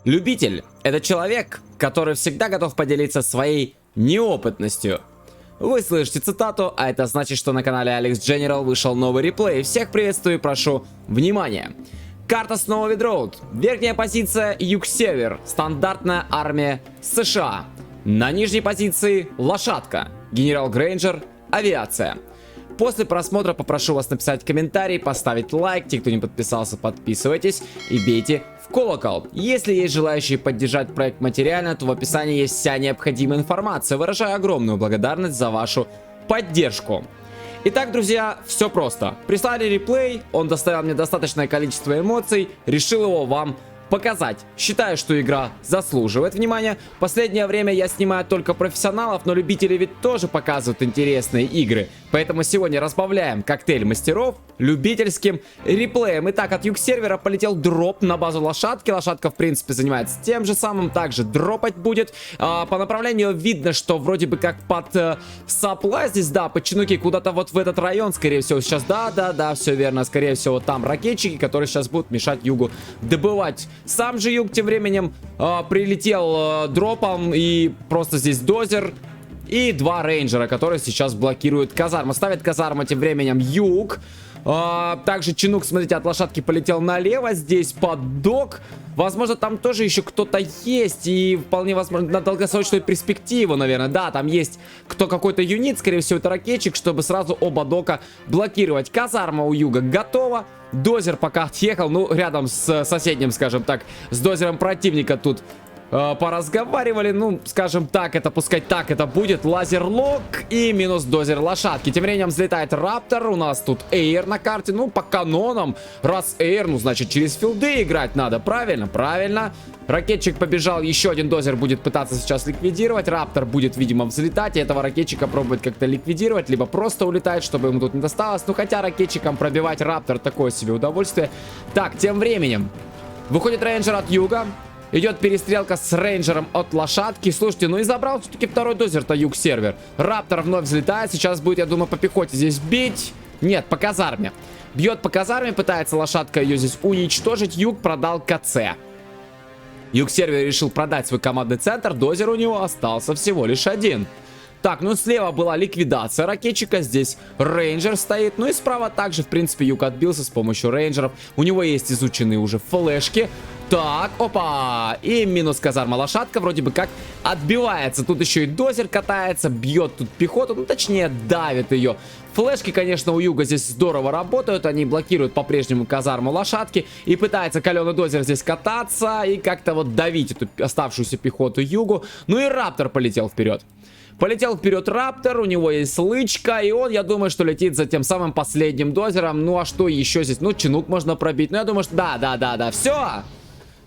Любитель – это человек, который всегда готов поделиться своей неопытностью. Вы слышите цитату, а это значит, что на канале Alex General вышел новый реплей. Всех приветствую и прошу внимания. Карта снова Widroad. Верхняя позиция Юг-Север. Стандартная армия США. На нижней позиции лошадка. Генерал Грейнджер. Авиация. После просмотра попрошу вас написать комментарий, поставить лайк. Те, кто не подписался, подписывайтесь и бейте в колокол. Если есть желающие поддержать проект материально, то в описании есть вся необходимая информация. Выражаю огромную благодарность за вашу поддержку. Итак, друзья, все просто. Прислали реплей, он доставил мне достаточное количество эмоций, решил его вам показать. Считаю, что игра заслуживает внимания. В последнее время я снимаю только профессионалов, но любители ведь тоже показывают интересные игры. Поэтому сегодня разбавляем коктейль мастеров любительским реплеем. Итак, от юг-сервера полетел дроп на базу лошадки. Лошадка, в принципе, занимается тем же самым. Также дропать будет. По направлению видно, что вроде бы как под сапла здесь, да, под чинуки куда-то вот в этот район, скорее всего, сейчас. Да, все верно. Скорее всего, там ракетчики, которые сейчас будут мешать югу добывать. Сам же юг тем временем прилетел дропом, и просто здесь дозер и два рейнджера, которые сейчас блокируют казарму. Ставит казарму тем временем юг. Также чинук, смотрите, от лошадки полетел налево. Здесь под док. Возможно, там тоже еще кто-то есть. И вполне возможно, на долгосрочную перспективу, наверное. Да, там есть какой-то юнит, скорее всего, это ракетчик, чтобы сразу оба дока блокировать. Казарма у юга готова. Дозер пока отъехал, ну, рядом с соседним, скажем так, с дозером противника тут поразговаривали, ну, скажем так, это пускай так это будет. Лазер-лок и минус дозер лошадки. Тем временем взлетает Раптор, у нас тут Эйр на карте, ну, по канонам, раз Эйр, ну, значит, через филды играть надо, правильно, правильно. Ракетчик побежал, еще один дозер будет пытаться сейчас ликвидировать, Раптор будет, видимо, взлетать, и этого ракетчика пробует как-то ликвидировать, либо просто улетает, чтобы ему тут не досталось. Ну, хотя ракетчикам пробивать Раптор такое себе удовольствие. Так, тем временем выходит рейнджер от юга. Идет перестрелка с рейнджером от лошадки. Слушайте, ну и забрал все-таки второй дозер-то юг-сервер. Раптор вновь взлетает. Сейчас будет, я думаю, по пехоте здесь бить. Нет, по казарме. Бьет по казарме, пытается лошадка ее здесь уничтожить. Юг продал КЦ. Юг-сервер решил продать свой командный центр. Дозер у него остался всего лишь один. Так, ну слева была ликвидация ракетчика, здесь рейнджер стоит, ну и справа также, в принципе, юг отбился с помощью рейнджеров. У него есть изученные уже флешки. Так, опа, и минус казарма лошадка вроде бы как отбивается. Тут еще и дозер катается, бьет тут пехоту, ну точнее давит ее. Флешки, конечно, у юга здесь здорово работают, они блокируют по-прежнему казарму лошадки. И пытается каленый дозер здесь кататься и как-то вот давить эту оставшуюся пехоту югу. Ну и Раптор полетел вперед. Полетел вперед Раптор, у него есть лычка, и он, я думаю, что летит за тем самым последним дозером. Ну а что еще здесь? Ну, чинук можно пробить. Ну, я думаю, что да, все.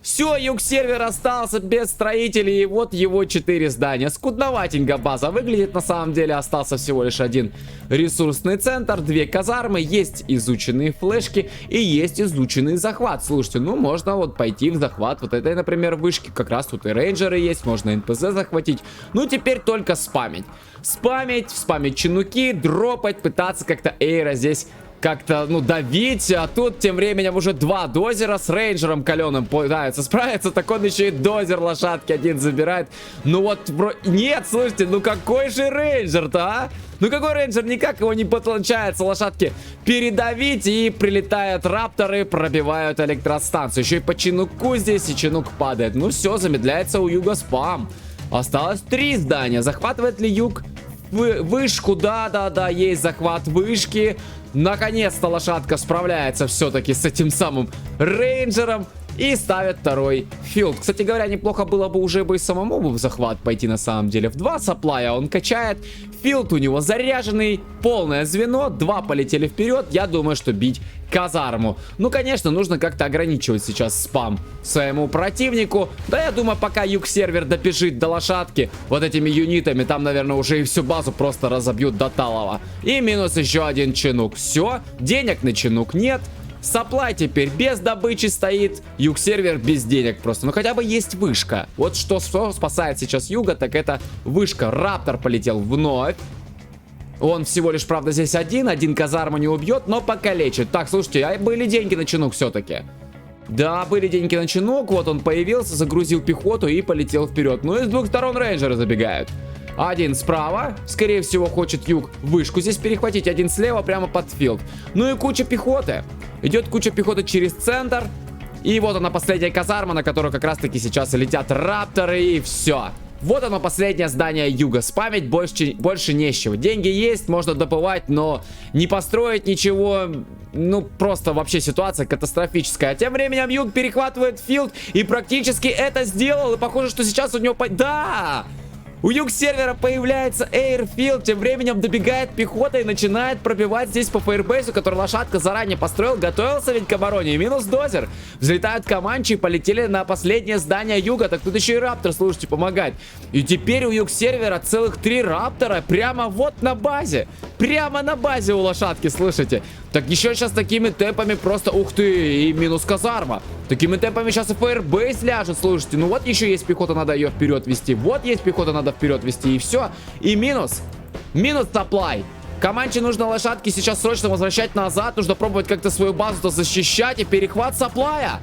Все, юг-сервер остался без строителей, и вот его 4 здания. Скудноватенько база выглядит, на самом деле остался всего лишь один ресурсный центр, 2 казармы, есть изученные флешки и есть изученный захват. Слушайте, ну можно вот пойти в захват вот этой, например, вышки, как раз тут и рейнджеры есть, можно НПЗ захватить. Ну теперь только спамить. Спамить чинуки, дропать, пытаться как-то Эйра здесь как-то, ну, давить, а тут тем временем уже 2 дозера с рейнджером каленым пытаются справиться, так он еще и дозер лошадки один забирает. Ну вот, нет, слушайте, ну какой же рейнджер-то, а? Ну какой рейнджер, никак его не получается лошадки передавить, и прилетают рапторы, пробивают электростанцию. Еще и по чинуку здесь, и чинук падает. Ну все, замедляется у юга спам. Осталось 3 здания, захватывает ли юг вышку? Да, есть захват вышки. Наконец-то лошадка справляется все-таки с этим самым рейнджером и ставит второй филд. Кстати говоря, неплохо было бы уже бы и самому бы в захват пойти на самом деле. В 2 саплая он качает. Филд у него заряженный. Полное звено. 2 полетели вперед. Я думаю, что бить казарму. Ну, конечно, нужно как-то ограничивать сейчас спам своему противнику. Да, я думаю, пока юг-сервер добежит до лошадки вот этими юнитами, там, наверное, уже и всю базу просто разобьют до талого. И минус еще один чинук. Все, денег на чинук нет. Саплай теперь без добычи стоит. Юг-сервер без денег просто. Но хотя бы есть вышка. Вот что спасает сейчас юга, так это вышка. Раптор полетел вновь. Он всего лишь, правда, здесь один казарму не убьет, но покалечит. Так, слушайте, а были деньги на чинук все-таки? Да, были деньги на чинок, вот он появился, загрузил пехоту и полетел вперед. Ну и с двух сторон рейнджеры забегают. Один справа, скорее всего, хочет юг вышку здесь перехватить, один слева прямо под филд. Ну и куча пехоты. Идет куча пехоты через центр. И вот она последняя казарма, на которую как раз таки сейчас и летят рапторы, и все. Вот оно последнее здание юга. Спамить больше нечего. Деньги есть, можно добывать, но не построить ничего. Ну, просто вообще ситуация катастрофическая. А тем временем юг перехватывает филд и практически это сделал. И похоже, что сейчас у него... Да! У юг-сервера появляется Airfield, тем временем добегает пехота и начинает пробивать здесь по фаербейсу, который лошадка заранее построил, готовился ведь к обороне. И минус дозер. Взлетают команчи и полетели на последнее здание юга. Так тут еще и раптор, слушайте, помогает. И теперь у юг-сервера целых 3 раптора прямо вот на базе. Прямо на базе у лошадки, слышите? Так еще сейчас такими темпами просто, ух ты, и минус казарма. Такими темпами сейчас и фаербейс ляжет, слушайте. Ну вот еще есть пехота, надо ее вперед вести. Вот есть пехота, надо вперед вести, и все. И минус. Минус сапплай. Команче нужно лошадки сейчас срочно возвращать назад. Нужно пробовать как-то свою базу-то защищать. И перехват сапплая.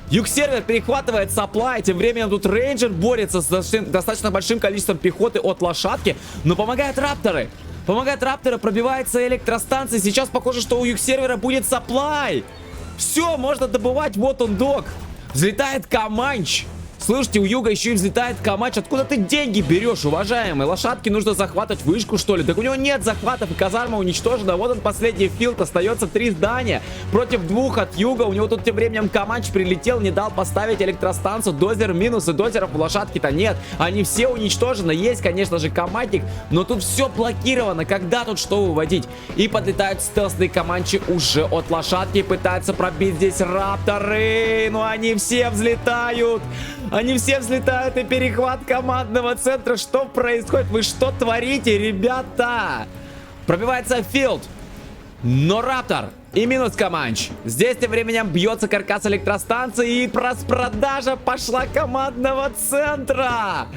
Юг-сервер перехватывает сапплай. Тем временем тут рейнджер борется с достаточно большим количеством пехоты от лошадки. Но помогают рапторы. Помогает раптора, пробивается электростанция. Сейчас похоже, что у юг-сервера будет сапплай. Все, можно добывать. Вот он, док. Взлетает Команч. Слышите, у юга еще и взлетает Команч. Откуда ты деньги берешь, уважаемый? Лошадки нужно захватывать вышку, что ли? Так у него нет захватов, и казарма уничтожена. Вот он, последний филд. Остается 3 здания против 2 от юга. У него тут тем временем Команч прилетел, не дал поставить электростанцию. Дозер минус, и дозеров у лошадки-то нет. Они все уничтожены. Есть, конечно же, командник, но тут все блокировано. Когда тут что выводить? И подлетают стелсные Команчи уже от лошадки. Пытаются пробить здесь рапторы. Но они все взлетают. Они все взлетают, и перехват командного центра. Что происходит? Вы что творите, ребята? Пробивается филд. Но раптор и минус Команч. Здесь тем временем бьется каркас электростанции. И распродажа пошла командного центра.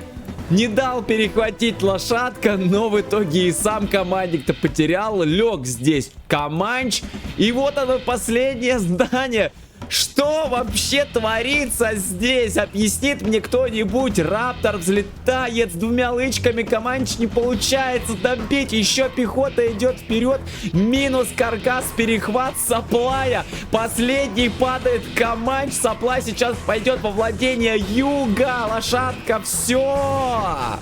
Не дал перехватить лошадка, но в итоге и сам командник-то потерял. Лег здесь Команч. И вот оно, последнее здание. Что вообще творится здесь? Объяснит мне кто-нибудь? Раптор взлетает с 2 лычками. Команч не получается добить. Еще пехота идет вперед. Минус каркас, перехват сапплая. Последний падает Команч. Сапплай сейчас пойдет во владение юга. Лошадка, все.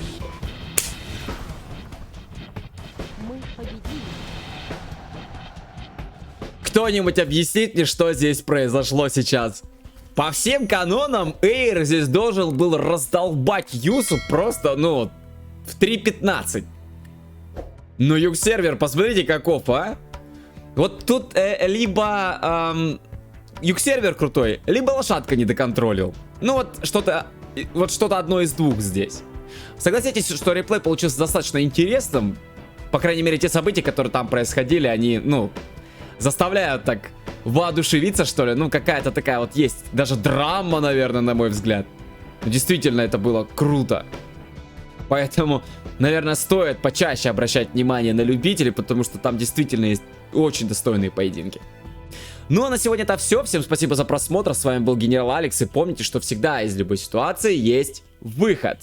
Кто-нибудь объяснит мне, что здесь произошло сейчас? По всем канонам, Эйр здесь должен был раздолбать Юсу просто, ну, в 3.15. Но юг-сервер, посмотрите, каков, а? Вот тут либо юг-сервер крутой, либо лошадка не доконтролил. Ну, вот что-то одно из двух здесь. Согласитесь, что реплей получился достаточно интересным. По крайней мере, те события, которые там происходили, они, ну... заставляют так воодушевиться, что ли. Ну, какая-то такая вот есть. Даже драма, наверное, на мой взгляд. Действительно, это было круто. Поэтому, наверное, стоит почаще обращать внимание на любителей, потому что там действительно есть очень достойные поединки. Ну, а на сегодня это все. Всем спасибо за просмотр. С вами был Генерал Алекс. И помните, что всегда из любой ситуации есть выход.